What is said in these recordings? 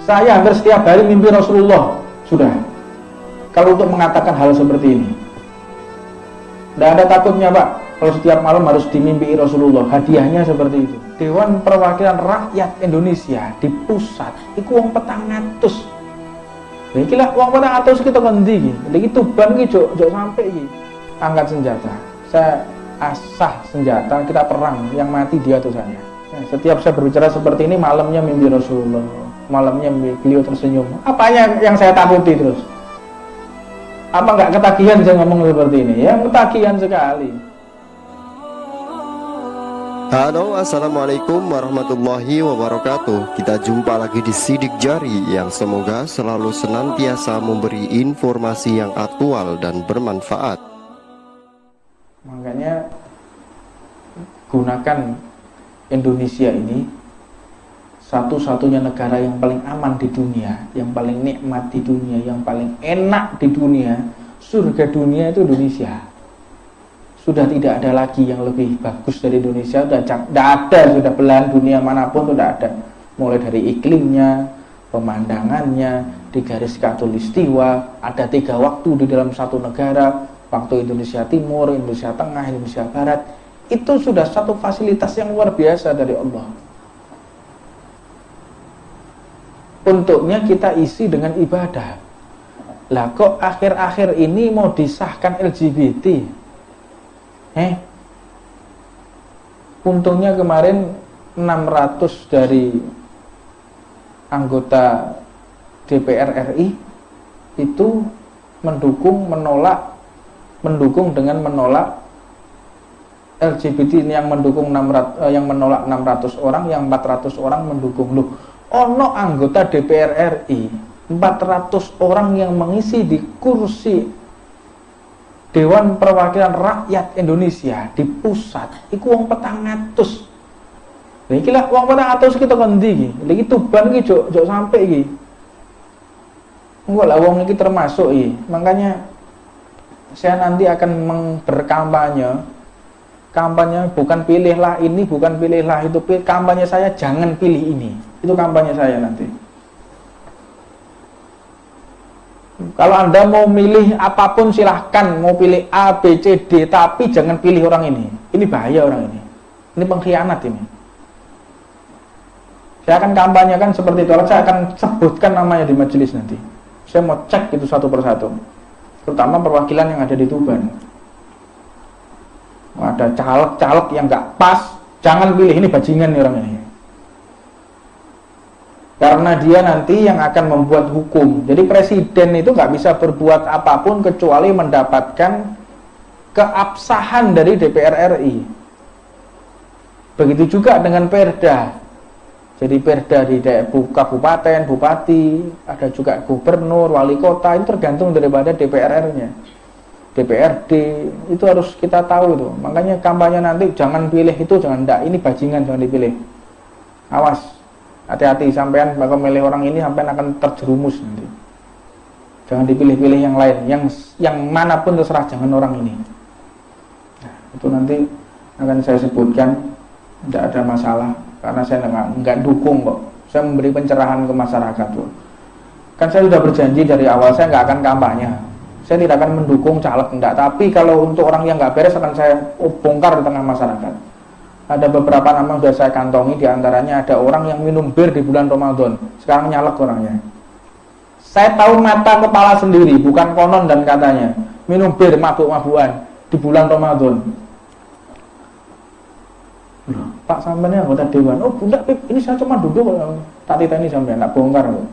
Saya hampir setiap hari mimpi Rasulullah. Sudah. Kalau untuk mengatakan hal seperti ini, tidak ada takutnya Pak. Kalau setiap malam harus dimimpi Rasulullah, hadiahnya seperti itu. Dewan Perwakilan Rakyat Indonesia di pusat, itu uang 400. Nah, iki lah uang 400 kita ngendi iki. Iki Tuban iki jok sampai iki. Angkat senjata. Saya asah senjata, kita perang, yang mati dia atau saya. Nah, setiap saya berbicara seperti ini, malamnya mimpi Rasulullah, malamnya beliau tersenyum. Apanya yang saya takuti terus? Apa nggak ketagihan saya ngomong seperti ini? Ya ketagihan sekali. Halo, assalamualaikum warahmatullahi wabarakatuh. Kita jumpa lagi di Sidik Jari yang semoga selalu senantiasa memberi informasi yang aktual dan bermanfaat. Makanya gunakan Indonesia ini, satu-satunya negara yang paling aman di dunia, yang paling nikmat di dunia, yang paling enak di dunia. Surga dunia itu Indonesia. Sudah tidak ada lagi yang lebih bagus dari Indonesia. Sudah tidak ada, sudah belahan dunia manapun sudah ada. Mulai dari iklimnya, pemandangannya, di garis khatulistiwa, ada 3 waktu di dalam satu negara, waktu Indonesia Timur, Indonesia Tengah, Indonesia Barat. Itu sudah satu fasilitas yang luar biasa dari Allah. Untuknya kita isi dengan ibadah. Lah kok akhir-akhir ini mau disahkan LGBT? Untungnya kemarin 600 dari anggota DPR RI itu mendukung dengan menolak LGBT. Yang mendukung 600, yang menolak 600 orang, yang 400 orang mendukung. Loh, ono anggota DPR RI 400 orang yang mengisi di kursi Dewan Perwakilan Rakyat Indonesia di pusat, itu uang 400. Nah, iki lah uang 400 kita ngendi iki? Iki Tuban iki jok sampai iki. Enggak lah uang iki termasuk iki. Makanya saya nanti akan berkampanye. Kampanye bukan pilihlah ini, bukan pilihlah itu. Kampanye saya jangan pilih ini. Itu kampanye saya nanti. Kalau Anda mau milih apapun silahkan, mau pilih A, B, C, D, tapi jangan pilih orang ini. Ini bahaya orang ini. Ini pengkhianat ini. Saya akan kampanyekan seperti itu. Saya akan sebutkan namanya di majelis nanti. Saya mau cek itu satu persatu. Terutama perwakilan yang ada di Tuban. Ada caleg-caleg yang nggak pas, jangan pilih, ini bajingan nih orang ini. Karena dia nanti yang akan membuat hukum. Jadi presiden itu nggak bisa berbuat apapun kecuali mendapatkan keabsahan dari DPR RI. Begitu juga dengan perda. Jadi perda di kabupaten, bupati, ada juga gubernur, wali kota, itu tergantung daripada DPR-nya. DPRD, itu harus kita tahu itu. Makanya kampanye nanti jangan pilih itu, jangan enggak, ini bajingan jangan dipilih. Awas, hati-hati sampean bakal milih orang ini, sampean akan terjerumus nanti. Jangan dipilih-pilih yang lain, yang manapun terserah, jangan orang ini. Nah, itu nanti akan saya sebutkan, tidak ada masalah, karena saya enggak dukung kok. Saya memberi pencerahan ke masyarakat tuh. Kan saya sudah berjanji dari awal saya nggak akan kampanye. Saya tidak akan mendukung caleg, enggak. Tapi kalau untuk orang yang nggak beres akan saya bongkar di tengah masyarakat. Ada beberapa nama sudah saya kantongi, diantaranya ada orang yang minum bir di bulan Ramadan. Sekarang nyalek orangnya. Saya tahu mata kepala sendiri, bukan konon dan katanya. Minum bir, mabuk-mabukan di bulan Ramadan. Pak sampean anggota dewan. Oh bunda, ini saya cuma duduk, tak titeni sampean, tak bongkar kok.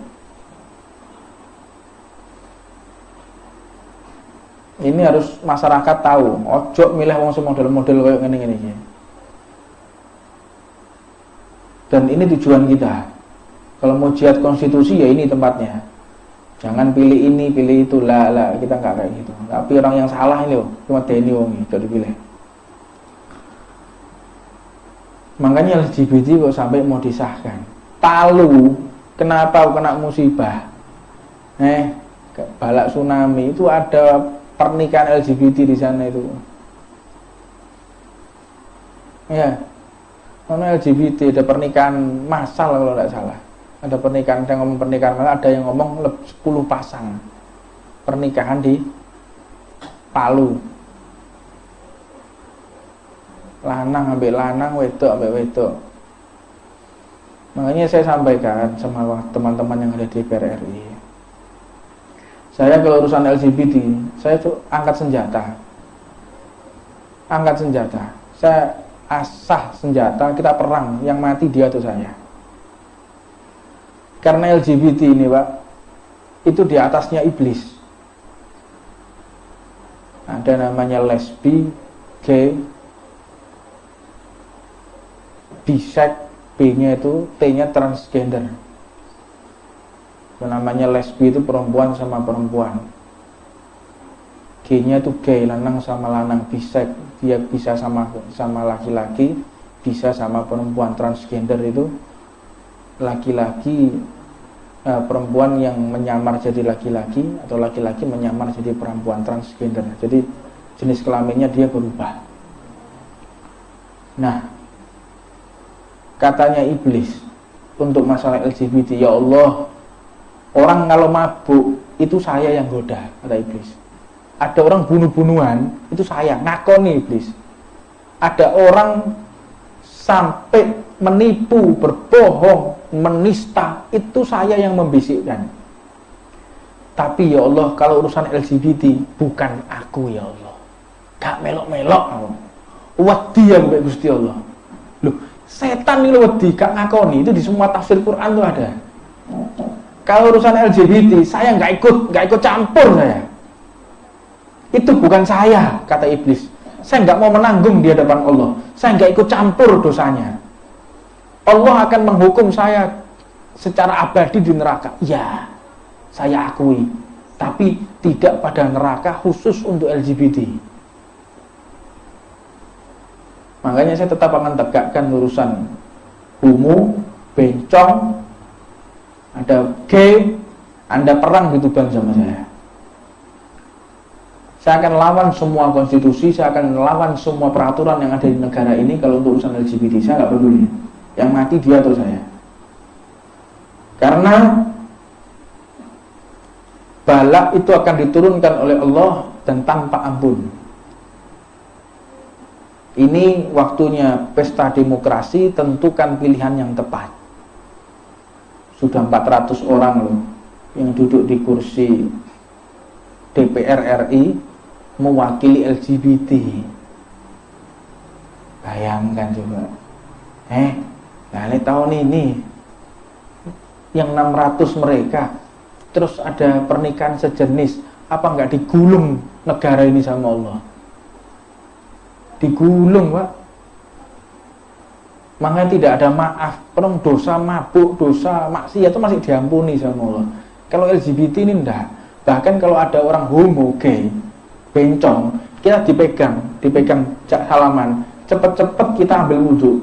Ini harus masyarakat tahu. Ojo milih wong model-model kayak gini-gini. Dan ini tujuan kita. Kalau mau jihad konstitusi ya ini tempatnya. Jangan pilih ini, pilih itu. Lah, kita nggak kayak gitu. Tapi orang yang salah ini loh, cuma Deni wong jadi pilih. Makanya LGBT kok sampai mau disahkan. Palu, kenapa kena musibah? Balak tsunami itu ada pernikahan LGBT di sana itu. Ya, karena LGBT ada pernikahan massal kalau tidak salah. Ada pernikahan, ada yang ngomong pernikahan, ada yang ngomong 10 pasang pernikahan di Palu. Lanang ambil lanang, wedok ambil wedok. Makanya saya sampaikan sama teman-teman yang ada di DPR RI. Saya kalau urusan LGBT, saya tuh angkat senjata. Angkat senjata. Saya asah senjata, kita perang, yang mati dia atau saya. Karena LGBT ini, Pak, itu di atasnya iblis. Ada namanya lesbi, gay, bisex, B-nya itu, T-nya transgender. Namanya lesbi itu perempuan sama perempuan. G-nya itu gay, lanang sama lanang. Bisex, dia bisa sama laki-laki, bisa sama perempuan. Transgender itu laki-laki, perempuan yang menyamar jadi laki-laki, atau laki-laki menyamar jadi perempuan. Transgender, jadi jenis kelaminnya dia berubah. Nah, katanya iblis untuk masalah LGBT, ya Allah, orang kalau mabuk itu saya yang goda, kata iblis. Ada orang bunuh-bunuhan, itu saya, ngakoni iblis. Ada orang sampai menipu, berbohong, menista, itu saya yang membisikkan. Tapi ya Allah, kalau urusan LGBT bukan aku, ya Allah. Gak melok-melok aku. Wedi ya Mbak Gusti Allah. Loh, setan ini wedi, gak ngakoni. Itu di semua tafsir Quran tuh ada. Kalau urusan LGBT, saya nggak ikut campur saya. Itu bukan saya, kata iblis. Saya nggak mau menanggung di hadapan Allah. Saya nggak ikut campur dosanya. Allah akan menghukum saya secara abadi di neraka. Ya, saya akui. Tapi tidak pada neraka khusus untuk LGBT. Makanya saya tetap akan tegakkan urusan homo, bencong, ada gay, Anda perang gitu bang sama saya. Saya akan lawan semua konstitusi, saya akan lawan semua peraturan yang ada di negara ini. Kalau untuk urusan LGBT saya nggak peduli. Yang mati dia atau saya. Karena bala itu akan diturunkan oleh Allah dan tanpa ampun. Ini waktunya pesta demokrasi, tentukan pilihan yang tepat. Sudah 400 orang loh yang duduk di kursi DPR RI mewakili LGBT. Bayangkan coba. Nah ini tahun ini yang 600 mereka, terus ada pernikahan sejenis, apa nggak digulung negara ini sama Allah? Digulung, Pak. Makanya tidak ada maaf. Orang dosa mabuk, dosa maksiat itu masih diampuni sama Allah. Kalau LGBT ini enggak. Bahkan kalau ada orang homo, gay, bencong, kita dipegang halaman, cepet-cepet kita ambil wudhu,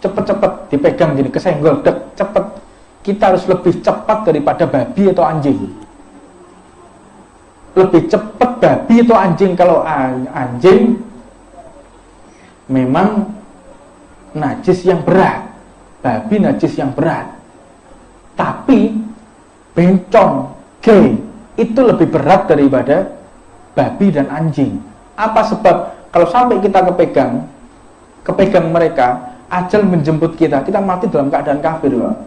cepet-cepet dipegang gini, kesenggol, cepet. Kita harus lebih cepat daripada babi atau anjing. Lebih cepat babi atau anjing. Kalau anjing memang najis yang berat, babi najis yang berat. Tapi bencong, gay itu lebih berat daripada babi dan anjing. Apa sebab? Kalau sampai kita kepegang mereka, ajal menjemput kita mati dalam keadaan kafir, Pak.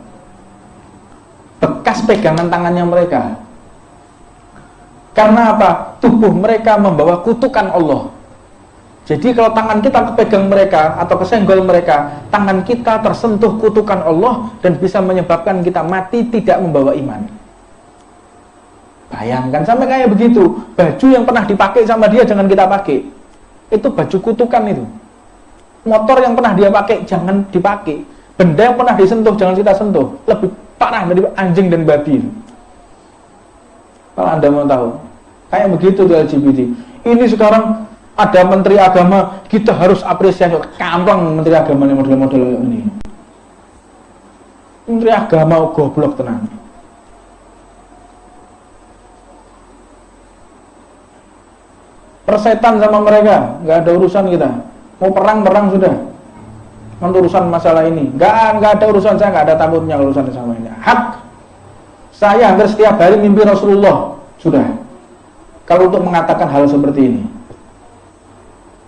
Bekas pegangan tangannya mereka. Karena apa? Tubuh mereka membawa kutukan Allah. Jadi kalau tangan kita kepegang mereka atau kesenggol mereka, tangan kita tersentuh kutukan Allah dan bisa menyebabkan kita mati tidak membawa iman. Bayangkan sampai kayak begitu. Baju yang pernah dipakai sama dia jangan kita pakai. Itu baju kutukan itu. Motor yang pernah dia pakai jangan dipakai. Benda yang pernah disentuh jangan kita sentuh. Lebih parah dari anjing dan babi itu. Kalau Anda mau tahu, kayak begitu di LGBT. Ini sekarang ada menteri agama, kita harus apresiasi. Kampung menteri agama yang model-model ini. Menteri agama goblok tenang. Persetan sama mereka, nggak ada urusan kita. Mau perang sudah. untuk urusan masalah ini. Nggak ada urusan saya, nggak ada takutnya urusan sama ini. Hak. Saya hampir setiap hari mimpi Rasulullah. Sudah. Kalau untuk mengatakan hal seperti ini,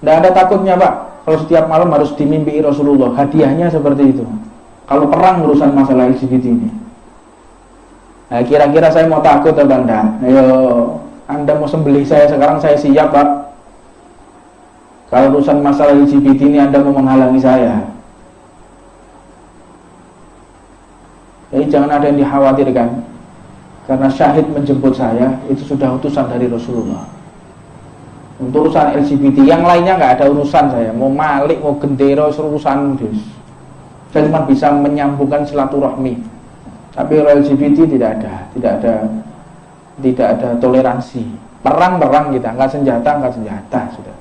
nggak ada takutnya Pak. Kalau setiap malam harus dimimpi Rasulullah, hadiahnya seperti itu. Kalau perang urusan masalah LGBT ini. Nah, kira-kira saya mau takut atau enggak? Ayo, Anda mau sembelih saya sekarang, saya siap Pak. Kalau urusan masalah LGBT ini Anda mau menghalangi saya. Jadi jangan ada yang dikhawatirkan. Karena syahid menjemput saya, itu sudah utusan dari Rasulullah. Untuk urusan LGBT, yang lainnya nggak ada urusan saya. Mau malik, mau gendera, urusan dus. Saya cuma bisa menyambungkan silaturahmi. Tapi kalau LGBT tidak ada toleransi. Perang kita, nggak senjata sudah.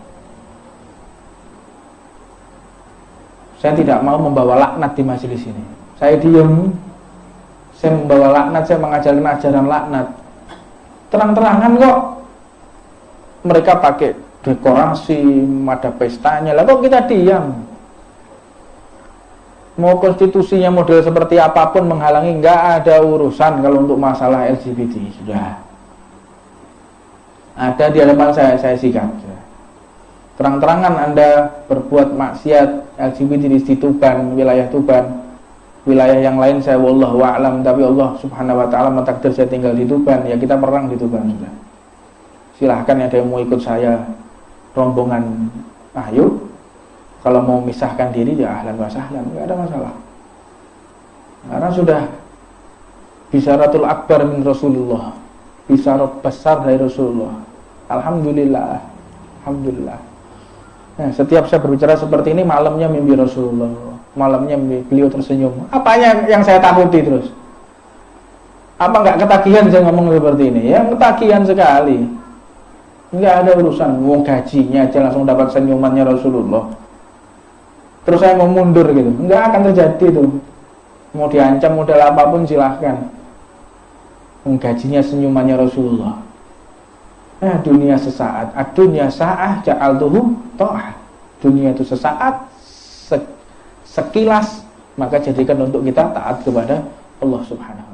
Saya tidak mau membawa laknat di majelis ini. Saya diam. Saya membawa laknat, saya mengajarkan ajaran laknat. Terang-terangan kok. Mereka pakai dekorasi, ada pestanya. Lah kok kita diam? Mau konstitusinya model seperti apapun menghalangi, nggak ada urusan kalau untuk masalah LGBT. Sudah. Ada di hadapan saya sikat. Terang-terangan Anda berbuat maksiat LGBT di Tuban, wilayah Tuban. Wilayah yang lain saya wallahu a'lam, tapi Allah Subhanahu wa taala mentakdir saya tinggal di Tuban, ya kita perang di Tuban sudah. Silahkan ada yang mau ikut saya rombongan, ayo. Kalau mau misahkan diri ya ahlan wa sahlan, enggak ada masalah. Karena sudah bisyaratul akbar min Rasulullah, bisyarat besar dari Rasulullah. Alhamdulillah. Alhamdulillah. Nah, setiap saya berbicara seperti ini, malamnya mimpi Rasulullah, malamnya beliau tersenyum. Apanya yang saya takuti terus? Apa enggak ketagihan saya ngomong seperti ini? Ya ketagihan sekali. Enggak ada urusan, mau gajinya aja langsung dapat senyumannya Rasulullah. Terus saya mau mundur gitu, enggak akan terjadi tuh. Mau diancam model apapun silahkan. Gajinya senyumannya Rasulullah. Dunia sesaat, dunia sa'ah ja'altuhu ta'ah. Dunia itu sesaat, sekilas, maka jadikan untuk kita taat kepada Allah Subhanahu